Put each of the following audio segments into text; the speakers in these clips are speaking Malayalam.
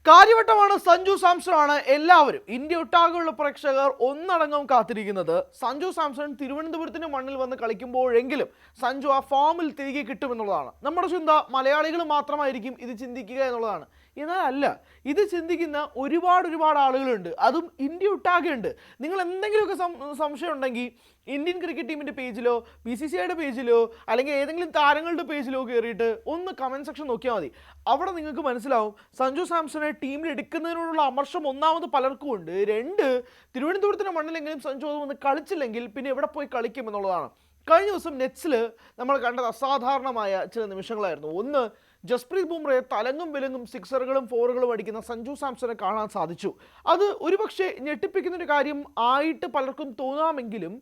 കാര്യവട്ടമാണ് സഞ്ജു സാംസൺ ആണ് എല്ലാവരും ഇന്ത്യ ഒട്ടാകെയുള്ള പ്രേക്ഷകർ ഒന്നടങ്കം കാത്തിരിക്കുന്നത്. സഞ്ജു സാംസൺ തിരുവനന്തപുരത്തിന്റെ മണ്ണിൽ വന്ന് കളിക്കുമ്പോഴെങ്കിലും സഞ്ജു ആ ഫോമിൽ തിരികെ കിട്ടുമെന്നുള്ളതാണ് നമ്മുടെ ചിന്ത. മലയാളികൾ മാത്രമായിരിക്കും ഇത് ചിന്തിക്കുക എന്നുള്ളതാണ്. എന്നാൽ അല്ല, ഇത് ചിന്തിക്കുന്ന ഒരുപാട് ആളുകളുണ്ട്, അതും ഇന്ത്യ ഒട്ടാകെ ഉണ്ട്. നിങ്ങൾ എന്തെങ്കിലുമൊക്കെ സംശയം ഉണ്ടെങ്കിൽ ഇന്ത്യൻ ക്രിക്കറ്റ് ടീമിൻ്റെ പേജിലോ BCCIയുടെ പേജിലോ അല്ലെങ്കിൽ ഏതെങ്കിലും താരങ്ങളുടെ പേജിലോ കയറിയിട്ട് ഒന്ന് കമൻറ്റ് സെക്ഷൻ നോക്കിയാൽ മതി. അവിടെ നിങ്ങൾക്ക് മനസ്സിലാവും സഞ്ജു സാംസണെ ടീമിൽ എടുക്കുന്നതിനോടുള്ള അമർഷം ഒന്നാമത് പലർക്കും ഉണ്ട്. രണ്ട്, തിരുവനന്തപുരത്തിൻ്റെ മണ്ണിലെങ്കിലും സഞ്ജു അത് വന്ന് കളിച്ചില്ലെങ്കിൽ പിന്നെ എവിടെ പോയി കളിക്കും എന്നുള്ളതാണ്. കഴിഞ്ഞ ദിവസം നെറ്റ്സിൽ നമ്മൾ കണ്ടത് അസാധാരണമായ ചില നിമിഷങ്ങളായിരുന്നു. ഒന്ന്, ജസ്പ്രീത് ബുംറയെ തലങ്ങും വിലങ്ങും സിക്സറുകളും ഫോറുകളും അടിക്കുന്ന സഞ്ജു സാംസണെ കാണാൻ സാധിച്ചു. അത് ഒരുപക്ഷെ ഞെട്ടിപ്പിക്കുന്നൊരു കാര്യം ആയിട്ട് പലർക്കും തോന്നാമെങ്കിലും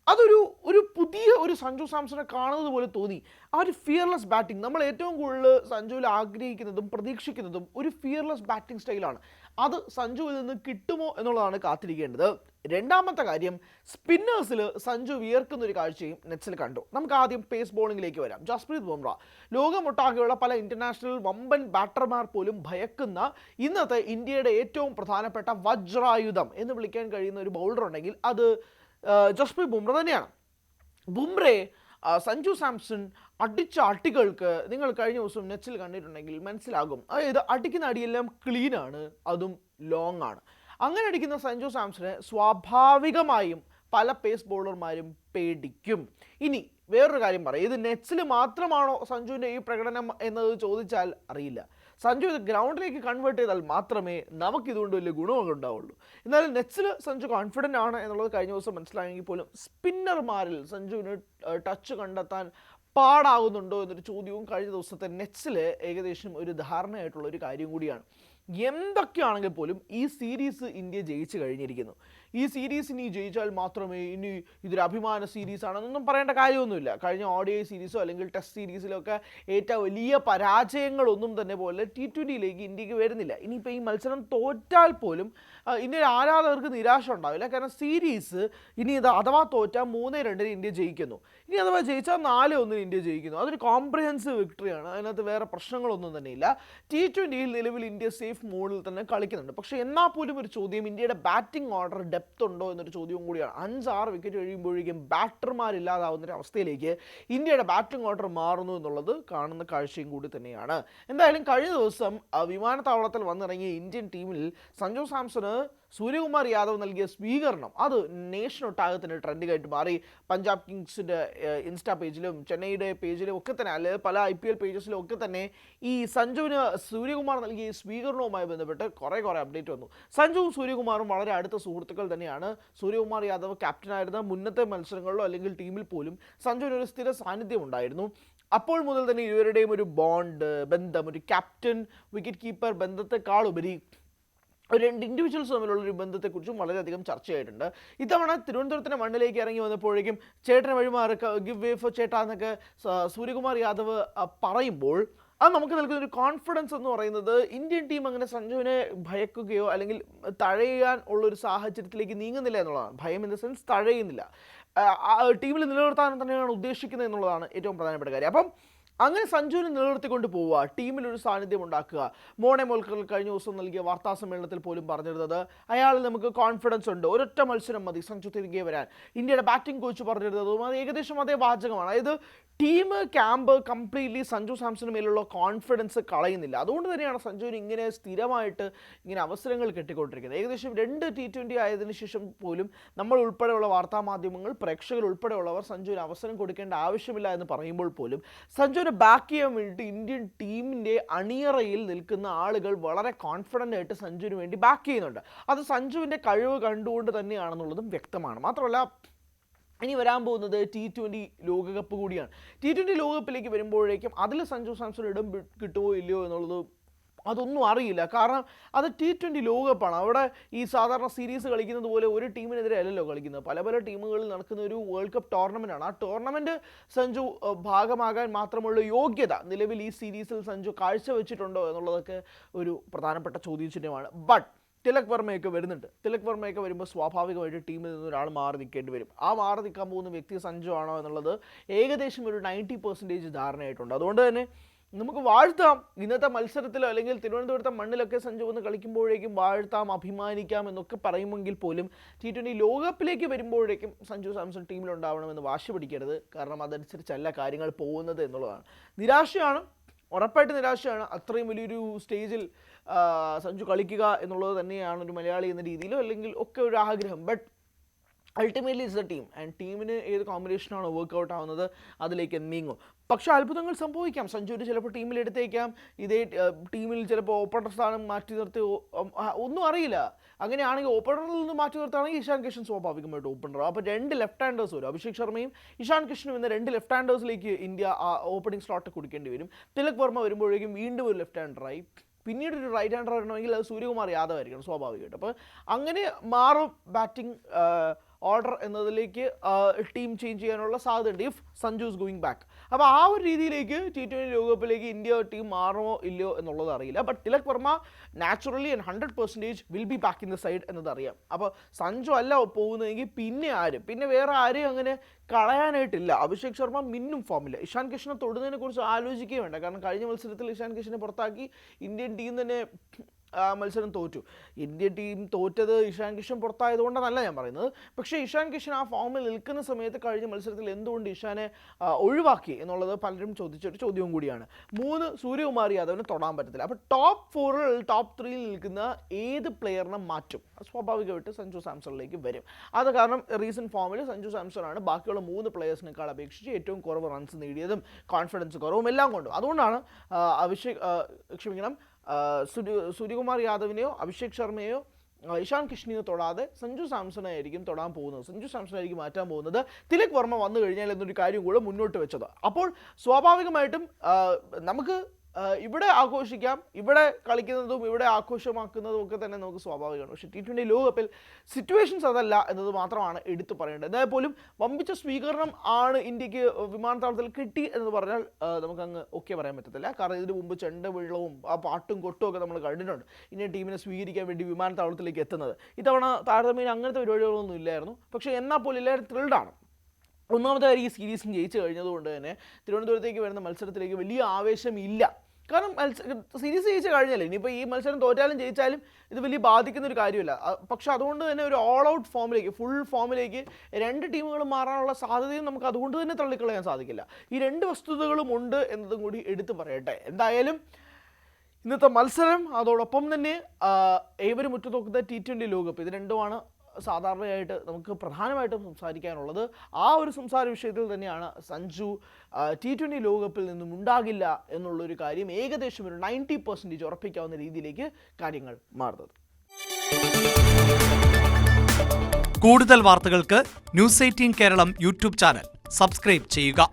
അതൊരു പുതിയ സഞ്ജു സാംസണെ കാണുന്നത് പോലെ തോന്നി. ആ ഒരു ഫിയർലെസ് ബാറ്റിംഗ്, നമ്മൾ ഏറ്റവും കൂടുതൽ സഞ്ജുവിൽ ആഗ്രഹിക്കുന്നതും പ്രതീക്ഷിക്കുന്നതും ഒരു ഫിയർലെസ് ബാറ്റിംഗ് സ്റ്റൈലാണ്. അത് സഞ്ജുവിൽ നിന്ന് കിട്ടുമോ എന്നുള്ളതാണ് കാത്തിരിക്കേണ്ടത്. രണ്ടാമത്തെ കാര്യം, സ്പിന്നേഴ്സിൽ സഞ്ജു വിയർക്കുന്ന ഒരു കാഴ്ചയും നെറ്റ്സിൽ കണ്ടു. നമുക്ക് ആദ്യം പേസ് ബോളിംഗിലേക്ക് വരാം. ജസ്പ്രീത് ബുംറ ലോകമൊട്ടാകെയുള്ള പല ഇന്റർനാഷണൽ വമ്പൻ ബാറ്റർമാർ പോലും ഭയക്കുന്ന ഇന്നത്തെ ഇന്ത്യയുടെ ഏറ്റവും പ്രധാനപ്പെട്ട വജ്രായുധം എന്ന് വിളിക്കാൻ കഴിയുന്ന ഒരു ബൗളർ ഉണ്ടെങ്കിൽ അത് ജസ്പ്രീത് ബുംറ തന്നെയാണ്. ബുംറയെ സഞ്ജു സാംസൺ അടിച്ച അടികൾക്ക് നിങ്ങൾ കഴിഞ്ഞ ദിവസം നെറ്റ്സിൽ കണ്ടിട്ടുണ്ടെങ്കിൽ മനസ്സിലാകും. അതായത് അടിക്കുന്ന അടിയെല്ലാം ക്ലീനാണ്, അതും ലോങ് ആണ്. അങ്ങനെ അടിക്കുന്ന സഞ്ജു സാംസണെ സ്വാഭാവികമായും പല പേസ് ബോളർമാരും പേടിക്കും. ഇനി വേറൊരു കാര്യം പറയാം, ഇത് നെറ്റ്സിൽ മാത്രമാണോ സഞ്ജുവിൻ്റെ ഈ പ്രകടനം എന്നത് ചോദിച്ചാൽ അറിയില്ല. സഞ്ജു ഇത് ഗ്രൗണ്ടിലേക്ക് കൺവേർട്ട് ചെയ്താൽ മാത്രമേ നമുക്കിതുകൊണ്ട് വലിയ ഗുണമൊക്കെ ഉണ്ടാവുള്ളൂ. എന്നാലും നെറ്റ്സിൽ സഞ്ജു കോൺഫിഡൻ്റ് ആണ് എന്നുള്ളത് കഴിഞ്ഞ ദിവസം മനസ്സിലായെങ്കിൽ പോലും സ്പിന്നർമാരിൽ സഞ്ജുവിന് ടച്ച് കണ്ടെത്താൻ പാടാകുന്നുണ്ടോ എന്നൊരു ചോദ്യവും കഴിഞ്ഞ ദിവസത്തെ നെറ്റ്സിൽ ഏകദേശം ഒരു ധാരണയായിട്ടുള്ള ഒരു കാര്യം കൂടിയാണ്. എന്തൊക്കെയാണെങ്കിൽ പോലും ഈ സീരീസ് ഇന്ത്യ ജയിച്ചു കഴിഞ്ഞിരിക്കുന്നു. ഈ സീരീസ് ഇനി ജയിച്ചാൽ മാത്രമേ ഇനി ഇതൊരു അഭിമാന സീരീസ് ആണെന്നൊന്നും പറയേണ്ട കാര്യമൊന്നുമില്ല. കഴിഞ്ഞ ODI സീരീസോ അല്ലെങ്കിൽ ടെസ്റ്റ് സീരീസിലൊക്കെ ഏറ്റവും വലിയ പരാജയങ്ങളൊന്നും തന്നെ പോലെ T20യിലേക്ക് ഇന്ത്യക്ക് വരുന്നില്ല. ഇനിയിപ്പോൾ ഈ മത്സരം തോറ്റാൽ പോലും ഇന്ത്യൻ ആരാധകർക്ക് നിരാശ ഉണ്ടാവില്ല. കാരണം സീരീസ് ഇനി ഇത് അഥവാ തോറ്റാൽ 3-2 ഇന്ത്യ ജയിക്കുന്നു. ഇനി അഥവാ ജയിച്ചാൽ 4-1 ഇന്ത്യ ജയിക്കുന്നു. അതൊരു കോംപ്രിഹെൻസീവ് വിക്ടറിയാണ്. അതിനകത്ത് വേറെ പ്രശ്നങ്ങളൊന്നും തന്നെ ഇല്ല. T20യിൽ നിലവിൽ ഇന്ത്യ സേഫ് മോഡിൽ തന്നെ കളിക്കുന്നുണ്ട്. പക്ഷേ എന്നാൽ പോലും ഒരു ചോദ്യം, ഇന്ത്യയുടെ ബാറ്റിംഗ് ഓർഡർ ഡെപ്ത് ഉണ്ടോ എന്നൊരു ചോദ്യവും കൂടിയാണ്. 5-6 വിക്കറ്റ് കഴിയുമ്പോഴേക്കും ബാറ്റർമാരില്ലാതാവുന്ന ഒരു അവസ്ഥയിലേക്ക് ഇന്ത്യയുടെ ബാറ്റിംഗ് ഓർഡർ മാറുന്നു എന്നുള്ളത് കാണുന്ന കാഴ്ചയും കൂടി തന്നെയാണ്. എന്തായാലും കഴിഞ്ഞ ദിവസം വിമാനത്താവളത്തിൽ വന്നിറങ്ങിയ ഇന്ത്യൻ ടീമിൽ സഞ്ജു സാംസണ് സൂര്യകുമാർ യാദവ് നൽകിയ സ്വീകരണം അത് നേഷനൊട്ടാകത്തിന് ട്രെൻഡിംഗ് ആയിട്ട് മാറി. പഞ്ചാബ് കിങ്സിൻ്റെ ഇൻസ്റ്റാ പേജിലും ചെന്നൈയുടെ പേജിലും ഒക്കെ തന്നെ, അല്ലെങ്കിൽ പല IPL പേജസിലും ഒക്കെ തന്നെ ഈ സഞ്ജുവിന് സൂര്യകുമാർ നൽകിയ സ്വീകരണവുമായി ബന്ധപ്പെട്ട് കുറേ അപ്ഡേറ്റ് വന്നു. സഞ്ജുവും സൂര്യകുമാറും വളരെ അടുത്ത സുഹൃത്തുക്കൾ തന്നെയാണ്. സൂര്യകുമാർ യാദവ് ക്യാപ്റ്റനായിരുന്ന മുന്നത്തെ മത്സരങ്ങളിലോ അല്ലെങ്കിൽ ടീമിൽ പോലും സഞ്ജുവിന് ഒരു സ്ഥിര സാന്നിധ്യം ഉണ്ടായിരുന്നു. അപ്പോൾ മുതൽ തന്നെ ഇവരുടെയും ഒരു ബന്ധം, ഒരു ക്യാപ്റ്റൻ വിക്കറ്റ് കീപ്പർ ബന്ധത്തെക്കാളുപരി രണ്ട് ഇൻഡിവിജ്വൽസ് തമ്മിലുള്ളൊരു ബന്ധത്തെക്കുറിച്ചും വളരെയധികം ചർച്ചയായിട്ടുണ്ട്. ഇത്തവണ തിരുവനന്തപുരത്തിൻ്റെ മണ്ണിലേക്ക് ഇറങ്ങി വന്നപ്പോഴേക്കും ചേട്ടന് വഴിമാറി ഗിവ് വേ ഫോർ ചേട്ടാ എന്നൊക്കെ സൂര്യകുമാർ യാദവ് പറയുമ്പോൾ അത് നമുക്ക് നൽകുന്ന ഒരു കോൺഫിഡൻസ് എന്ന് പറയുന്നത് ഇന്ത്യൻ ടീം അങ്ങനെ സഞ്ജുവിനെ ഭയക്കുകയോ അല്ലെങ്കിൽ തഴയാൻ ഉള്ളൊരു സാഹചര്യത്തിലേക്ക് നീങ്ങുന്നില്ല എന്നുള്ളതാണ്. ഭയം ഇൻ ദ സെൻസ് തഴയുന്നില്ല, ടീമിൽ നിലനിർത്താൻ തന്നെയാണ് ഉദ്ദേശിക്കുന്നത് എന്നുള്ളതാണ് ഏറ്റവും പ്രധാനപ്പെട്ട കാര്യം. അപ്പം അങ്ങനെ സഞ്ജുവിനെ നിലനിർത്തിക്കൊണ്ട് പോവുക, ടീമിലൊരു സാന്നിധ്യം ഉണ്ടാക്കുക. മോണെ മോൾക്കർ കഴിഞ്ഞ ദിവസം നൽകിയ വാർത്താ സമ്മേളനത്തിൽ പോലും പറഞ്ഞിരുന്നത് അയാളിൽ നമുക്ക് കോൺഫിഡൻസ് ഉണ്ട്, ഒരൊറ്റ മത്സരം മതി സഞ്ജു തിരികെ വരാൻ. ഇന്ത്യയുടെ ബാറ്റിംഗ് കോച്ച് പറഞ്ഞിരുന്നതും അത് ഏകദേശം അതേ വാചകമാണ്. അതായത് ടീം ക്യാമ്പ് കംപ്ലീറ്റ്ലി സഞ്ജു സാംസണിന് മേലുള്ള കോൺഫിഡൻസ് കളയുന്നില്ല. അതുകൊണ്ട് തന്നെയാണ് സഞ്ജുവിന് ഇങ്ങനെ സ്ഥിരമായിട്ട് ഇങ്ങനെ അവസരങ്ങൾ കിട്ടിക്കൊണ്ടിരിക്കുന്നത്. ഏകദേശം 2 T20 ആയതിനു ശേഷം പോലും നമ്മൾ ഉൾപ്പെടെയുള്ള വാർത്താ മാധ്യമങ്ങൾ, പ്രേക്ഷകർ ഉൾപ്പെടെയുള്ളവർ സഞ്ജുവിന് അവസരം കൊടുക്കേണ്ട ആവശ്യമില്ല എന്ന് പറയുമ്പോൾ പോലും സഞ്ജുവിനെ ബാക്ക് ചെയ്യാൻ വേണ്ടിയിട്ട് ഇന്ത്യൻ ടീമിൻ്റെ അണിയറയിൽ നിൽക്കുന്ന ആളുകൾ വളരെ കോൺഫിഡൻ്റ് ആയിട്ട് സഞ്ജുവിന് വേണ്ടി ബാക്ക് ചെയ്യുന്നുണ്ട്. അത് സഞ്ജുവിൻ്റെ കഴിവ് കണ്ടുകൊണ്ട് തന്നെയാണെന്നുള്ളതും വ്യക്തമാണ്. മാത്രമല്ല ഇനി വരാൻ പോകുന്നത് T20 ലോകകപ്പ് കൂടിയാണ്. T20 ലോകകപ്പിലേക്ക് വരുമ്പോഴേക്കും അതിൽ സഞ്ജു സാംസൺ ഇടം കിട്ടുമോ ഇല്ലയോ എന്നുള്ളത് അതൊന്നും അറിയില്ല. കാരണം അത് T20 ലോകകപ്പാണ്. അവിടെ ഈ സാധാരണ സീരീസ് കളിക്കുന്നത് പോലെ ഒരു ടീമിനെതിരെ അല്ലല്ലോ കളിക്കുന്നത്. പല ടീമുകളിൽ നടക്കുന്ന ഒരു വേൾഡ് കപ്പ് ടോർണമെൻറ്റാണ്. ആ ടോർണമെൻറ്റ് സഞ്ജു ഭാഗമാകാൻ മാത്രമുള്ള യോഗ്യത നിലവിൽ ഈ സീരീസിൽ സഞ്ജു കാഴ്ചവെച്ചിട്ടുണ്ടോ എന്നുള്ളതൊക്കെ ഒരു പ്രധാനപ്പെട്ട ചോദ്യചിഹ്നമാണ്. ബട്ട് തിലക് വർമ്മയൊക്കെ വരുന്നുണ്ട്. തിലക് വർമ്മയൊക്കെ വരുമ്പോൾ സ്വാഭാവികമായിട്ട് ടീമിൽ നിന്ന് ഒരാൾ മാറി നിൽക്കേണ്ടി വരും. ആ മാറി നിൽക്കാൻ പോകുന്ന വ്യക്തി സഞ്ജു ആണോ എന്നുള്ളത് ഏകദേശം ഒരു 90% ധാരണയായിട്ടുണ്ട്. അതുകൊണ്ട് തന്നെ നമുക്ക് വാഴ്ത്താം. ഇന്നത്തെ മത്സരത്തിലോ അല്ലെങ്കിൽ തിരുവനന്തപുരത്തെ മണ്ണിലൊക്കെ സഞ്ജു വന്ന് കളിക്കുമ്പോഴേക്കും വാഴ്ത്താം, അഭിമാനിക്കാം എന്നൊക്കെ പറയുമെങ്കിൽ പോലും T20 ലോകകപ്പിലേക്ക് വരുമ്പോഴേക്കും സഞ്ജു സാംസൺ ടീമിലുണ്ടാവണമെന്ന് വാശി പിടിക്കരുത്. കാരണം അതനുസരിച്ചല്ല കാര്യങ്ങൾ പോകുന്നത് എന്നുള്ളതാണ്. നിരാശയാണ്, ഉറപ്പായിട്ട് നിരാശയാണ്. അത്രയും വലിയൊരു സ്റ്റേജിൽ സഞ്ജു കളിക്കുക എന്നുള്ളത് തന്നെയാണ് ഒരു മലയാളി എന്ന രീതിയിലോ അല്ലെങ്കിൽ ഒക്കെ ഒരു ആഗ്രഹം. But ultimately it's A team, and ടീമിന് ഏത് കോമ്പിനേഷനാണോ വർക്കൗട്ട് ആവുന്നത് അതിലേക്ക് നീങ്ങും. പക്ഷേ അത്ഭുതങ്ങൾ സംഭവിക്കാം. സഞ്ജുവിന് ചിലപ്പോൾ ടീമിൽ എടുത്തേക്കാം, ഇതേ ടീമിൽ ചിലപ്പോൾ ഓപ്പണർ സ്ഥാനം മാറ്റി നിർത്തി, ഒന്നും അറിയില്ല. അങ്ങനെയാണെങ്കിൽ ഓപ്പണറിൽ നിന്ന് മാറ്റി നിർത്തുകയാണെങ്കിൽ ഇഷാൻ കിഷൻ സ്വാഭാവികമായിട്ട് ഓപ്പണർ. അപ്പോൾ 2 ലെഫ്റ്റ് ഹാൻഡേഴ്സ് വരും. അഭിഷേക് ശർമ്മയും ഇഷാൻ കിഷനും എന്ന 2 ലെഫ്റ്റ് ഹാൻഡേഴ്സിലേക്ക് ഇന്ത്യ ഓപ്പണിംഗ് സ്ലോട്ട് കൊടുക്കേണ്ടി വരും. തിലക് വർമ്മ വരുമ്പോഴേക്കും വീണ്ടും ഒരു ലെഫ്റ്റ് ഹാൻഡറായി. പിന്നീട് ഒരു റൈറ്റ് ഹാൻഡർ വരണമെങ്കിൽ അത് സൂര്യകുമാർ യാദവ് ആയിരിക്കണം സ്വാഭാവികമായിട്ട്. അപ്പോൾ അങ്ങനെ മാറും ബാറ്റിംഗ് ഓർഡർ എന്നതിലേക്ക് ടീം ചേഞ്ച് ചെയ്യാനുള്ള സാധ്യതയുണ്ട് if Sanju is going back. അപ്പോൾ ആ ഒരു രീതിയിലേക്ക് T20 ലോകകപ്പിലേക്ക് ഇന്ത്യ ടീം മാറുമോ ഇല്ലയോ എന്നുള്ളത് അറിയില്ല. But Tilak Varma naturally and 100% will be back in the side എന്നതറിയാം. അപ്പോൾ സഞ്ജു അല്ല പോകുന്നതെങ്കിൽ പിന്നെ ആരും, പിന്നെ വേറെ ആരെയും അങ്ങനെ കളയാനായിട്ടില്ല. അഭിഷേക് ശർമ്മ മിന്നും ഫോമില്ല. ഇഷാൻ കിഷനെ തൊടുന്നതിനെ കുറിച്ച് ആലോചിക്കുകയും വേണ്ട. കാരണം കഴിഞ്ഞ മത്സരത്തിൽ ഇഷാൻ കിഷനെ പുറത്താക്കി ഇന്ത്യൻ ടീം തന്നെ മത്സരം തോറ്റു. ഇന്ത്യൻ ടീം തോറ്റത് ഇഷാൻ കിഷൻ പുറത്തായതുകൊണ്ടെന്നല്ല ഞാൻ പറയുന്നത്. പക്ഷേ ഇഷാൻ കിഷൻ ആ ഫോമിൽ നിൽക്കുന്ന സമയത്ത് കഴിഞ്ഞ മത്സരത്തിൽ എന്തുകൊണ്ട് ഇഷാനെ ഒഴിവാക്കി എന്നുള്ളത് പലരും ചോദിച്ചൊരു ചോദ്യവും കൂടിയാണ്. 3 സൂര്യകുമാർ യാദവിന് തൊടാൻ പറ്റത്തില്ല. അപ്പോൾ ടോപ്പ് 4 ടോപ്പ് 3 നിൽക്കുന്ന ഏത് പ്ലെയറിനെ മാറ്റും? സ്വാഭാവികമായിട്ട് സഞ്ജു സാംസണിലേക്ക് വരും. അത് കാരണം റീസെൻറ്റ് ഫോമിൽ സഞ്ജു സാംസണാണ് ബാക്കിയുള്ള 3 പ്ലെയേഴ്സിനേക്കാൾ അപേക്ഷിച്ച് ഏറ്റവും കുറവ് റൺസ് നേടിയതും കോൺഫിഡൻസ് കുറവും എല്ലാം കൊണ്ടും. അതുകൊണ്ടാണ് സൂര്യകുമാർ യാദവിനെയോ അഭിഷേക് ശർമ്മയോ ഇഷാൻ കിഷനെയോ തൊടാതെ സഞ്ജു സാംസണെ ആയിരിക്കും തൊടാൻ പോകുന്നത്. സഞ്ജു സാംസണായിരിക്കും മാറ്റാൻ പോകുന്നത്. തിലക് വർമ്മ വന്നു കഴിഞ്ഞാൽ എന്നൊരു കാര്യം കൂടെ മുന്നോട്ട് വെച്ചത്. അപ്പോൾ സ്വാഭാവികമായിട്ടും നമുക്ക് ഇവിടെ ആഘോഷിക്കാം, ഇവിടെ കളിക്കുന്നതും ഇവിടെ ആഘോഷമാക്കുന്നതും ഒക്കെ തന്നെ നമുക്ക് സ്വാഭാവികമാണ്. പക്ഷേ T20 ലോകകപ്പിൽ സിറ്റുവേഷൻസ് അതല്ല എന്നത് മാത്രമാണ് എടുത്തു പറയേണ്ടത്. എന്നാൽ പോലും വമ്പിച്ച സ്വീകരണം ആണ് ഇന്ത്യക്ക് വിമാനത്താവളത്തിൽ കിട്ടി എന്ന് പറഞ്ഞാൽ നമുക്കങ്ങ് ഓക്കെ പറയാൻ പറ്റത്തില്ല. കാരണം ഇതിനു മുമ്പ് ചെണ്ടവെള്ളവും ആ പാട്ടും കൊട്ടും ഒക്കെ നമ്മൾ കണ്ടിട്ടുണ്ട് ഇന്ത്യൻ ടീമിനെ സ്വീകരിക്കാൻ വേണ്ടി വിമാനത്താവളത്തിലേക്ക് എത്തുന്നത്. ഇത്തവണ താരതമ്യേന അങ്ങനത്തെ പരിപാടികളൊന്നും ഇല്ലായിരുന്നു. പക്ഷേ എന്നാൽ പോലും എല്ലാവരും ത്രിൽഡാണ്. ഒന്നാമത്തെ ഈ സീരീസും ജയിച്ചു കഴിഞ്ഞതുകൊണ്ട് തന്നെ തിരുവനന്തപുരത്തേക്ക് വരുന്ന മത്സരത്തിലേക്ക് വലിയ ആവേശമില്ല. കാരണം സീരീസ് ജയിച്ച് കഴിഞ്ഞല്ലേ, ഇനിയിപ്പോൾ ഈ മത്സരം തോറ്റാലും ജയിച്ചാലും ഇത് വലിയ ബാധിക്കുന്ന ഒരു കാര്യമില്ല. പക്ഷെ അതുകൊണ്ട് തന്നെ ഒരു ഓൾ ഔട്ട് ഫോമിലേക്ക്, ഫുൾ ഫോമിലേക്ക് 2 ടീമുകളും മാറാനുള്ള സാധ്യതയും നമുക്ക് അതുകൊണ്ട് തന്നെ തള്ളിക്കളയാൻ സാധിക്കില്ല. ഈ 2 വസ്തുതകളും ഉണ്ട് എന്നതും കൂടി എടുത്തു പറയട്ടെ. എന്തായാലും ഇന്നത്തെ മത്സരം, അതോടൊപ്പം തന്നെ ഏവരും ഉറ്റുനോക്കുന്ന T20 ലോകകപ്പ്, ഇത് രണ്ടുമാണ് സാധാരണയായിട്ട് നമുക്ക് പ്രധാനമായിട്ടും സംസാരിക്കാനുള്ളത്. ആ ഒരു സംസാര വിഷയത്തിൽ തന്നെയാണ് സഞ്ജു T20 ലോകകപ്പിൽ നിന്നും ഉണ്ടാകില്ല എന്നുള്ളൊരു കാര്യം ഏകദേശം ഒരു 90% ഉറപ്പിക്കാവുന്ന രീതിയിലേക്ക് കാര്യങ്ങൾ മാറുന്നത്. കൂടുതൽ വാർത്തകൾക്ക് News 18 Keralam YouTube channel subscribe ചെയ്യുക.